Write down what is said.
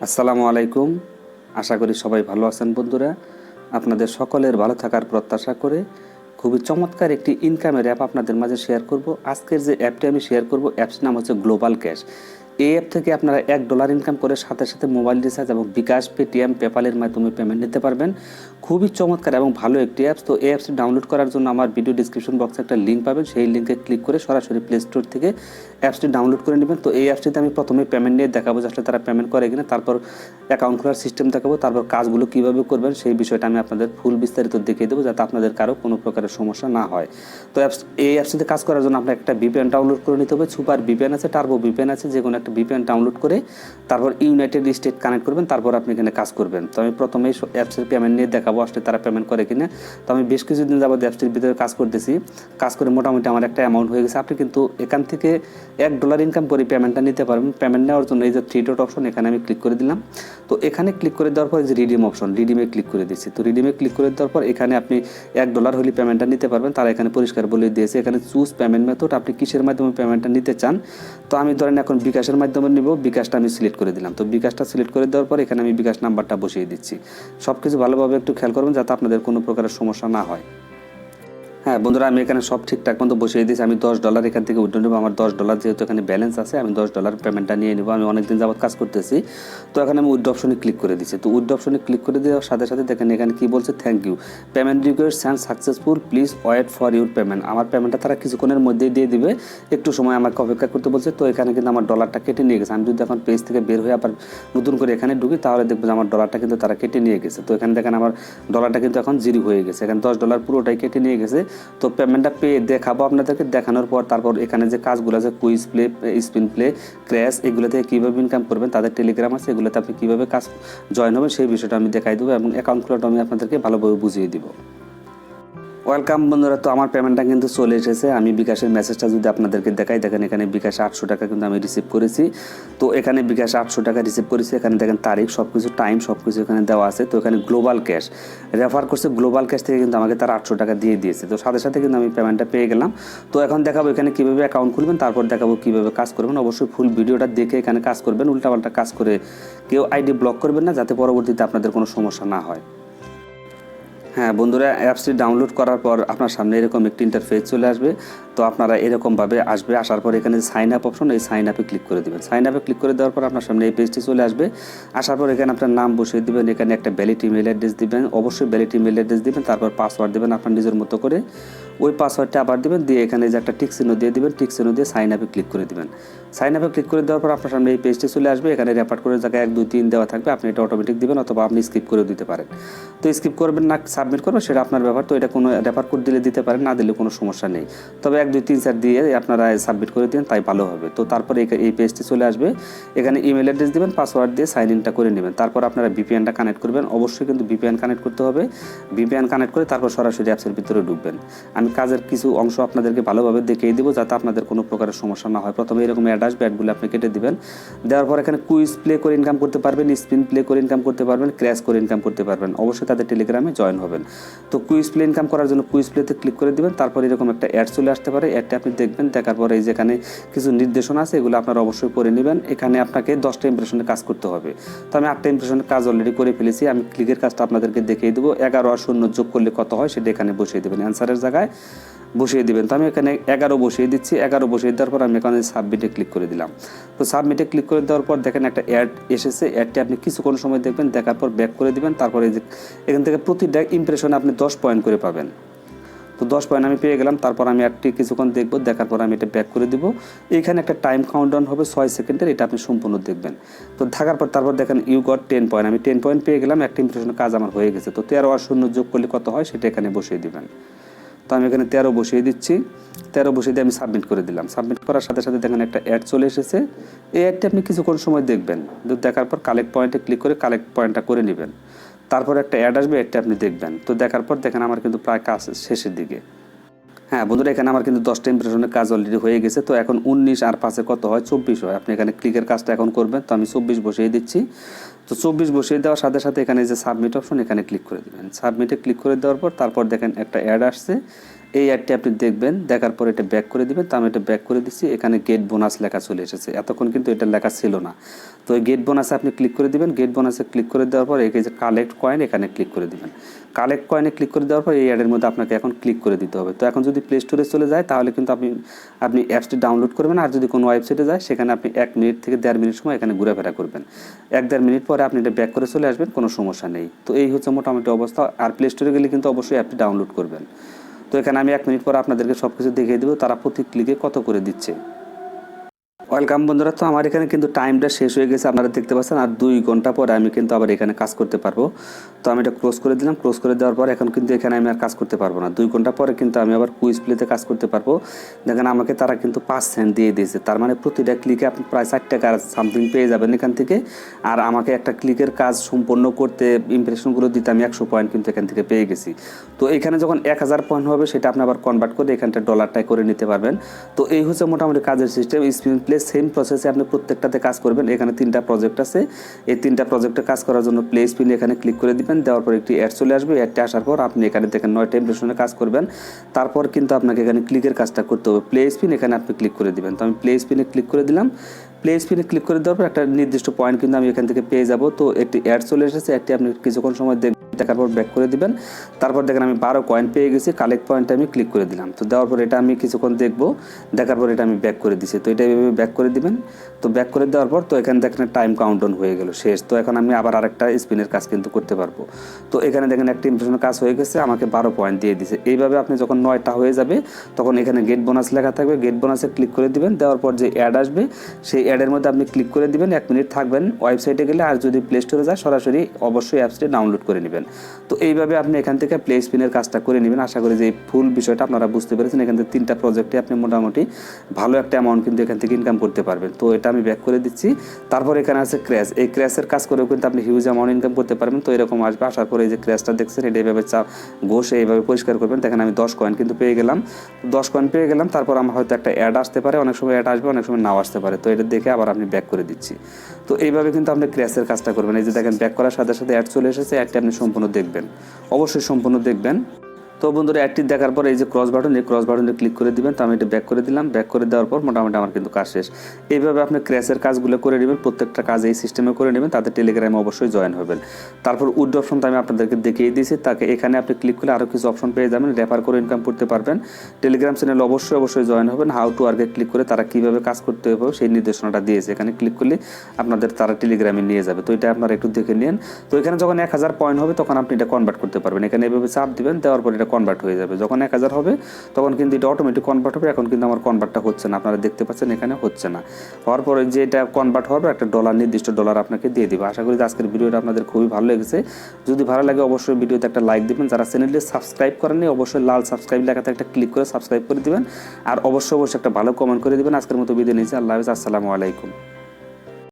আসসালামু আলাইকুম। আশা করি সবাই ভালো আছেন বন্ধুরা। আপনাদের সকলের ভালো থাকার প্রত্যাশা করে খুবই চমৎকার একটি ইনকামের অ্যাপ আপনাদের মাঝে শেয়ার করব। আজকের যে অ্যাপটি আমি শেয়ার করব, অ্যাপসটির নাম হচ্ছে গ্লোবাল ক্যাশ। এই অ্যাপ থেকে আপনারা $1 ইনকাম করে সাথে সাথে মোবাইল রিচার্জ এবং বিকাশ, পেটিএম, পেপালের মাধ্যমে পেমেন্ট নিতে পারবেন। খুবই চমৎকার এবং ভালো একটি অ্যাপস। তো এই অ্যাপসটি ডাউনলোড করার জন্য আমার ভিডিও ডিসক্রিপশন বক্সে একটা লিঙ্ক পাবেন, সেই লিঙ্কে ক্লিক করে সরাসরি প্লে স্টোর থেকে অ্যাপসটি ডাউনলোড করে নেবেন। তো এই অ্যাপসটিতে আমি প্রথমে পেমেন্ট নিয়ে দেখাবো, আসলে তারা পেমেন্ট করে কিনা, তারপর অ্যাকাউন্ট খোলার সিস্টেম দেখাবো, তারপর কাজগুলো কীভাবে করবেন সেই বিষয়টা আমি আপনাদের ফুল বিস্তারিত দেখিয়ে দেবো, যাতে আপনাদের কারো কোনো প্রকারের সমস্যা না হয়। তো এই অ্যাপসটিতে কাজ করার জন্য আপনার একটা ভিপিএন ডাউনলোড করে নিতে হবে। সুপার ভিপিএন আছে, টার্বো ভিপিএন আছে, যে কোনো একটা ভিপিএন ডাউনলোড করে তারপর ইউনাইটেড স্টেট কানেক্ট করবেন, তারপর আপনি এখানে কাজ করবেন। তো আমি প্রথমেই অ্যাপসের পেমেন্ট নিয়ে দেখাবো, আসলে তারা পেমেন্ট করে কিনা। তো আমি বেশ কিছুদিন যাবত অ্যাপসটির ভিতরে কাজ করতেছি, কাজ করে মোটামুটি আমার একটা অ্যামাউন্ট হয়ে গেছে। আপনি কিন্তু এখান থেকে $1 ইনকাম করে পেমেন্টটা নিতে পারবেন। পেমেন্ট নেওয়ার জন্য এই যে 3 ডট অপশন, এখানে আমি ক্লিক করে দিলাম। তো এখানে ক্লিক করে দেওয়ার পর যে রিডিম অপশন, রিডিমে ক্লিক করে দিচ্ছি। তো রিডিমে ক্লিক করে দেওয়ার পর এখানে আপনি $1 হলে পেমেন্টটা নিতে পারবেন, তারা এখানে পরিষ্কার বলে দিয়েছে। এখানে চুজ পেমেন্ট মেথড, আপনি কিসের মাধ্যমে পেমেন্টটা নিতে চান। তো আমি ধরেন এখন বিকাশের মাধ্যমে নিব, বিকাশটা আমি সিলেক্ট করে দিলাম। তো বিকাশটা সিলেক্ট করে দেওয়ার পর এখানে আমি বিকাশ নাম্বারটা বসিয়ে দিচ্ছি। সব কিছু ভালোভাবে একটু খেয়াল করবেন, যাতে আপনাদের কোনো প্রকারের সমস্যা না হয়। হ্যাঁ বন্ধুরা, আমি এখানে সব ঠিকঠাক মতো বসিয়ে দিয়েছি। আমি $10 এখান থেকে উইথড্র নেবো। আমার $10 যেহেতু এখানে ব্যালেন্স আছে, আমি $10 পেমেন্টটা নিয়ে নেবো। আমি অনেকদিন যাবত কাজ করতেছি। তো এখানে আমি উইথড্র অপশনে ক্লিক করে দিচ্ছি। তো উইথড্র অপশনে ক্লিক করে দেওয়ার সাথে সাথে দেখেন এখানে কি বলছে, thank you, payment request and successful, please wait for your payment. আমার পেমেন্টটা তারা কিছুক্ষণের মধ্যেই দিয়ে দিবে, একটু সময় আমাকে অপেক্ষা করতে বলছে। তো এখানে কিন্তু আমার $টা কেটে নিয়ে গেছে। আমি যদি এখন পেজ থেকে বের হয়ে আবার নতুন করে এখানে ঢুকি, তাহলে দেখবো যে আমার $টা কিন্তু তারা কেটে নিয়ে গেছে। তো এখানে দেখেন আমার $টা কিন্তু এখন 0 হয়ে গেছে। এখানে $10 পুরোটাই কেটে নিয়ে গেছে। তো পেমেন্টটা পেয়ে দেখাবো আপনাদেরকে। দেখানোর পর তারপর এখানে যে কাজগুলো আছে, quiz play, spin play, crash, এগুলো থেকে কীভাবে ইনকাম করবেন, তাদের টেলিগ্রাম আছে, এগুলোতে আপনি কীভাবে কাজ জয়েন হবেন সেই বিষয়টা আমি দেখাই দেবো, এবং অ্যাকাউন্ট খোলাটা আমি আপনাদেরকে ভালোভাবে বুঝিয়ে দিব। ওয়েলকাম বন্ধুরা, তো আমার পেমেন্টটা কিন্তু চলে এসেছে। আমি বিকাশের মেসেজটা যদি আপনাদেরকে দেখাই, দেখেন এখানে বিকাশে $800 কিন্তু আমি রিসিভ করেছি। তো এখানে বিকাশে $800 রিসিভ করেছি। এখানে দেখেন তারিখ, সব কিছু, টাইম, সব কিছু এখানে দেওয়া আছে। তো এখানে গ্লোবাল ক্যাশ রেফার করছে, গ্লোবাল ক্যাশ থেকে কিন্তু আমাকে তারা $800 দিয়ে দিয়েছে। তো সাথে সাথে কিন্তু আমি পেমেন্টটা পেয়ে গেলাম। তো এখন দেখাবো এখানে কীভাবে অ্যাকাউন্ট খুলবেন, তারপর দেখাবো কীভাবে কাজ করবেন। অবশ্যই ফুল ভিডিওটা দেখে এখানে কাজ করবেন, উল্টাপাল্টা কাজ করে কেউ আইডি ব্লক করবেন না, যাতে পরবর্তীতে আপনাদের কোনো সমস্যা না হয়। হ্যাঁ বন্ধুরা, অ্যাপসটি ডাউনলোড করার পর আপনার সামনে এরকম একটি ইন্টারফেস চলে আসবে। তো আপনারা এরকমভাবে আসবে, আসার পর এখানে সাইন আপ অপশন, এই সাইন আপে ক্লিক করে দেবেন। সাইন আপে ক্লিক করে দেওয়ার পর আপনার সামনে এই পেজটি চলে আসবে। আসার পর এখানে আপনার নাম বসিয়ে দেবেন, এখানে একটা ভ্যালিড ইমেল অ্যাড্রেস দিবেন, অবশ্যই ভ্যালিড ইমেল অ্যাড্রেস দিবেন। তারপর পাসওয়ার্ড দেবেন আপনার নিজের মতো করে, ওই পাসওয়ার্ডটা আবার দেবেন, দিয়ে এখানে যে একটা টিক চিহ্ন দিয়ে দেবেন, টিক চিহ্ন দিয়ে সাইন আপে ক্লিক করে দেবেন। সাইন আপে ক্লিক করে দেওয়ার পর আপনার সামনে এই পেজটি চলে আসবে। এখানে রেফার করে জায়গায় 1 2 3 দেওয়া থাকবে, আপনি এটা অটোমেটিক দিবেন, অথবা আপনি স্কিপ করে দিতে পারেন। তো স্কিপ করবেন না সাবমিট করবেন, সেটা আপনার ব্যাপার। তো এটা কোনো রেফার কোড দিলে দিতে পারেন, না দিলে কোনো সমস্যা নেই। তবে 1 2 3 4 দিয়ে আপনারা সাবমিট করে দিন, তাই ভালো হবে। তো তারপরে এই পেজটি চলে আসবে। এখানে ইমেল অ্যাড্রেস দিবেন, পাসওয়ার্ড দিয়ে সাইন ইনটা করে নেবেন। তারপর আপনারা ভিপিএনটা কানেক্ট করবেন, অবশ্যই কিন্তু ভিপিএন কানেক্ট করতে হবে। ভিপিএন কানেক্ট করে তারপর সরাসরি অ্যাপসের ভিতরে ঢুকবেন। আমি কাজের কিছু অংশ আপনাদেরকে ভালোভাবে দেখিয়ে দিব, যাতে আপনাদের কোনো প্রকারের সমস্যা না হয়। প্রথমে এরকম অ্যাড আসবে, অ্যাডগুলো আপনি কেটে দিবেন। দেওয়ার পর এখানে কুইজ প্লে করে ইনকাম করতে পারবেন, স্পিন প্লে করে ইনকাম করতে পারবেন, ক্র্যাশ করে ইনকাম করতে পারবেন। অবশ্যই তাদের টেলিগ্রামে জয়েন হবেন। তো কুইজ প্লে ইনকাম করার জন্য কুইজ প্লেতে ক্লিক করে দিবেন। তারপর এরকম একটা অ্যাড চলে আসতে পারে, অ্যাডটা আপনি দেখবেন। দেখার পরে এই যেখানে কিছু নির্দেশনা আছে, এগুলো আপনারা অবশ্যই করে নেবেন। এখানে আপনাকে 10টা ইমপ্রেশনের কাজ করতে হবে। তো আমি 8টা ইমপ্রেশনের কাজ অলরেডি করে ফেলেছি। আমি ক্লিকের কাজটা আপনাদেরকে দেখিয়ে দেবো। 11 আর 0 যোগ করলে কত হয় সেটা এখানে বসিয়ে দেবেন, অ্যান্সারের জায়গায় বসিয়ে দিবেন। তো আমি এখানে 11 বসিয়ে দিচ্ছি। 11 বসিয়ে দেওয়ার পর আমি এখানে সাবমিটে ক্লিক করে দিলাম। তো সাবমিটে ক্লিক করে দেওয়ার পর দেখেন একটা অ্যাড এসেছে। অ্যাডটি আপনি কিছুক্ষণ সময় দেখবেন, দেখার পর ব্যাক করে দিবেন। তারপরে এই যে এখান থেকে প্রতিটা ইমপ্রেশনে আপনি 10 পয়েন্ট করে পাবেন। তো 10 পয়েন্ট আমি পেয়ে গেলাম। তারপর আমি একটি কিছুক্ষণ দেখবো, দেখার পর আমি এটা ব্যাক করে দিব। এইখানে একটা টাইম কাউন্টডাউন হবে 6 সেকেন্ডের, এটা আপনি সম্পূর্ণ দেখবেন। তো থাকার পর তারপর দেখেন ইউ গট 10 পয়েন্ট, আমি 10 পয়েন্ট পেয়ে গেলাম। একটা ইমপ্রেশনের কাজ আমার হয়ে গেছে। তো 13 আর 0 যোগ করলে কত হয় সেটা এখানে বসিয়ে দিবেন। তো আমি এখানে 13 বসিয়ে দিচ্ছি। 13 বসিয়ে দিয়ে আমি সাবমিট করে দিলাম। সাবমিট করার সাথে সাথে দেখেন একটা অ্যাড চলে এসেছে। এই অ্যাডটি আপনি কিছুক্ষণ সময় দেখবেন। দেখার পর কালেক্ট পয়েন্টে ক্লিক করে কালেক্ট পয়েন্টটা করে নেবেন। তারপর একটা অ্যাড আসবে, অ্যাডটা আপনি দেখবেন। তো দেখার পর দেখেন আমার কিন্তু প্রায় কাজ শেষের দিকে। হ্যাঁ বন্ধুরা, এখানে আমার কিন্তু 10টা ইমপ্রেশনের কাজ অলরেডি হয়ে গেছে। তো এখন 19 আর 5 কত হয়, 24 হয়। আপনি এখানে ক্লিকের কাজটা এখন করবেন। তো আমি 24 বসিয়ে দিচ্ছি। তো 24 বসিয়ে দেওয়ার সাথে সাথে এখানে যে সাবমিট অপশন, এখানে ক্লিক করে দেবেন। সাবমিটে ক্লিক করে দেওয়ার পর তারপর দেখেন একটা অ্যাড আসছে। এই অ্যাডটি আপনি দেখবেন, দেখার পর এটা ব্যাক করে দিবেন। তো আমি এটা ব্যাক করে দিচ্ছি। এখানে গেট বোনাস লেখা চলে এসেছে। এতক্ষণ কিন্তু এটা লেখা ছিল না। তো তো এই গেট বোনাসে আপনি ক্লিক করে দিবেন। গেট বোনাসে ক্লিক করে দেওয়ার পর এই যে কালেক্ট কয়েন এখানে ক্লিক করে দিবেন। কালেক্ট কয়েনে ক্লিক করে দেওয়ার পর এই অ্যাডের মধ্যে আপনাকে এখন ক্লিক করে দিতে হবে। তো এখন যদি প্লে স্টোরে চলে যায় তাহলে কিন্তু আপনি অ্যাপসটি ডাউনলোড করবেন। আর যদি কোনো ওয়েবসাইটে যায় সেখানে আপনি 1 মিনিট থেকে 1.5 মিনিট সময় এখানে ঘোরাফেরা করবেন। 1-1.5 মিনিট পরে আপনি এটা ব্যাক করে চলে আসবেন, কোনো সমস্যা নেই। তো এই হচ্ছে মোটামুটি অবস্থা। আর প্লে স্টোরে গেলে কিন্তু অবশ্যই অ্যাপটি ডাউনলোড করবেন। তো এখানে আমি 1 মিনিট পর আপনাদেরকে সব কিছু দেখিয়ে দেবো তারা প্রতি ক্লিকে কত করে দিচ্ছে। ওয়েলকাম বন্ধুরা, তো আমার এখানে কিন্তু টাইমটা শেষ হয়ে গেছে, আপনারা দেখতে পাচ্ছেন। আর 2 ঘন্টা পরে আমি কিন্তু আবার এখানে কাজ করতে পারবো। তো আমি এটা ক্লোজ করে দিলাম। ক্লোজ করে দেওয়ার পর এখন কিন্তু এখানে আমি আর কাজ করতে পারবো না। 2 ঘন্টা পরে কিন্তু আমি আবার কুইজ প্লেতে কাজ করতে পারবো। দেখেন আমাকে তারা কিন্তু 5 সেন্ট দিয়ে দিয়েছে। তার মানে প্রতিটা ক্লিকে আপনি প্রায় 4 টাকা সামথিং পেয়ে যাবেন এখান থেকে। আর আমাকে একটা ক্লিকের কাজ সম্পন্ন করতে ইমপ্রেশনগুলো দিতে আমি 100 পয়েন্ট কিন্তু এখান থেকে পেয়ে গেছি। তো এখানে যখন 1000 পয়েন্ট হবে সেটা আপনি আবার কনভার্ট করে এখানটা ডলারটাই করে নিতে পারবেন। তো এই হচ্ছে মোটামুটি কাজের সিস্টেম। স্পিন প্লে সেম প্রসেসে আপনি প্রত্যেকটাতে কাজ করবেন। এখানে 3টা প্রজেক্ট আছে। এই 3টা প্রজেক্টে কাজ করার জন্য প্লে স্পিন এখানে ক্লিক করে দিবেন। দেওয়ার পর একটি অ্যাড চলে আসবে। অ্যাডটা আসার পর আপনি এখানে দেখেন 9টা ইমপ্রেশনে কাজ করবেন। তারপর কিন্তু আপনাকে এখানে ক্লিকের কাজটা করতে হবে। প্লে স্পিন এখানে আপনি ক্লিক করে দিবেন। তো আমি প্লে স্পিনে ক্লিক করে দিলাম। প্লে স্পিনে ক্লিক করে দেওয়ার পর একটা নির্দিষ্ট পয়েন্ট কিন্তু আমি এখান থেকে পেয়ে যাব। তো একটি অ্যাড চলে এসেছে। অ্যাডটি আপনি কিছুক্ষণ সময় দেখার পর ব্যাক করে দিবেন। তারপর দেখেন আমি 12 কয়েন পেয়ে গেছি। কালেক্ট পয়েন্টে আমি ক্লিক করে দিলাম। তো দেওয়ার পর এটা আমি কিছুক্ষণ দেখবো। দেখার পর এটা আমি ব্যাক করে দিছি। তো এটা এইভাবে ব্যাক করে দিবেন। তো ব্যাক করে দেওয়ার পর তো এখানে দেখেন টাইম কাউন্টডাউন হয়ে গেল, শেষ। তো এখন আমি আবার আরেকটা স্পিনের কাজ কিন্তু করতে পারবো। তো এখানে দেখেন একটা ইমপ্রেশনের কাজ হয়ে গেছে, আমাকে 12 পয়েন্ট দিয়ে দিছে। এইভাবে আপনি যখন 9টা হয়ে যাবে তখন এখানে গেট বোনাস লেখা থাকবে। গেট বোনাসে ক্লিক করে দিবেন। দেওয়ার পর যে অ্যাড আসবে সেই অ্যাডের মধ্যে আপনি ক্লিক করে দিবেন। 1 মিনিট থাকবেন ওয়েবসাইটে গেলে। আর যদি প্লে স্টোরে যায় সরাসরি অবশ্যই অ্যাপসটি ডাউনলোড করে নেবেন। তো এইভাবে আপনি এখান থেকে প্লে স্পিনের কাজটা করে নেবেন। আশা করি যে এই ফুল বিষয়টা আপনারা বুঝতে পেরেছেন। এখান থেকে 3টা প্রজেক্টে আপনি মোটামুটি ভালো একটা অ্যামাউন্ট কিন্তু এখান থেকে ইনকাম করতে পারবেন। তো এটা আমি ব্যাক করে দিচ্ছি। তারপর এখানে আছে ক্র্যাশ। এই ক্র্যাশের কাজ করেও কিন্তু আপনি হিউজ অ্যামাউন্ট ইনকাম করতে পারবেন। তো এরকম আসবে। আসার পরে এই যে ক্র্যাশটা দেখছেন এটা এইভাবে ঘষে এইভাবে পরিষ্কার করবেন। দেখেন আমি 10 কয়েন কিন্তু পেয়ে গেলাম। 10 কয়েন পেয়ে গেলাম। তারপর আমার হয়তো একটা অ্যাড আসতে পারে, অনেক সময় অ্যাড আসবে, অনেক সময় নাও আসতে পারে। তো এটা দেখে আবার আমি ব্যাক করে দিচ্ছি। তো এইভাবে কিন্তু আপনি ক্র্যাশের কাজটা করবেন। এই যে দেখেন ব্যাক করার সাথে সাথে অ্যাড চলে এসেছে। অ্যাডটি আপনি সম্পূর্ণ দেখবেন, অবশ্যই সম্পূর্ণ দেখবেন। তো বন্ধুরা অ্যাডটি দেখার পর এই যে ক্রস বাটন, এই ক্রস বাটনে ক্লিক করে দিবেন। তো আমি এটা ব্যাক করে দিলাম। ব্যাক করে দেওয়ার পর মোটামুটি আমার কিন্তু কাজ শেষ। এইভাবে আপনি ক্র্যাশের কাজগুলো করে নেবেন, প্রত্যেকটা কাজ এই সিস্টেমে করে নেবেন। তাতে টেলিগ্রামে অবশ্যই জয়েন হবেন। তারপর উইথড্র অপশনটা আমি আপনাদেরকে দেখিয়ে দিয়েছি। তাকে এখানে আপনি ক্লিক করলে আরও কিছু অপশন পেয়ে যাবেন, রেফার করে ইনকাম করতে পারবেন। টেলিগ্রাম চ্যানেলে অবশ্যই জয়েন হবেন। হাউ টু আর্কে ক্লিক করে তারা কীভাবে কাজ করতে হবে সেই নির্দেশনাটা দিয়েছে। এখানে ক্লিক করলে আপনাদের তারা টেলিগ্রামে নিয়ে যাবে। তো এটা আপনারা একটু দেখে নিন। তো এখানে যখন 1000 পয়েন্ট হবে তখন আপনি এটা কনভার্ট করতে পারবেন। এখানে এভাবে চাপ দিবেন, দেওয়ার পর এটা কনভার্ট হয়ে যাবে। যখন 1000 হবে তখন কিন্তু এটা অটোমেটিক কনভার্ট হবে। এখন কিন্তু আমার কনভার্টটা হচ্ছে না, আপনারা দেখতে পাচ্ছেন এখানে হচ্ছে না। হওয়ার পরে যে এটা কনভার্ট হবে একটা ডলার, নির্দিষ্ট ডলার আপনাকে দিয়ে দিবে। আশা করি আজকের ভিডিওটা আপনাদের খুবই ভালো লেগেছে। যদি ভালো লাগে অবশ্যই ভিডিওতে একটা লাইক দিবেন। যারা চ্যানেলটি সাবস্ক্রাইব করেননি অবশ্যই লাল সাবস্ক্রাইব লেখাতে একটা ক্লিক করে সাবস্ক্রাইব করে দিবেন। আর অবশ্যই একটা ভালো কমেন্ট করে দিবেন। আজকের মতো বিদায় নিচ্ছি। আল্লাহ হাফেজ, আসসালামু আলাইকুম।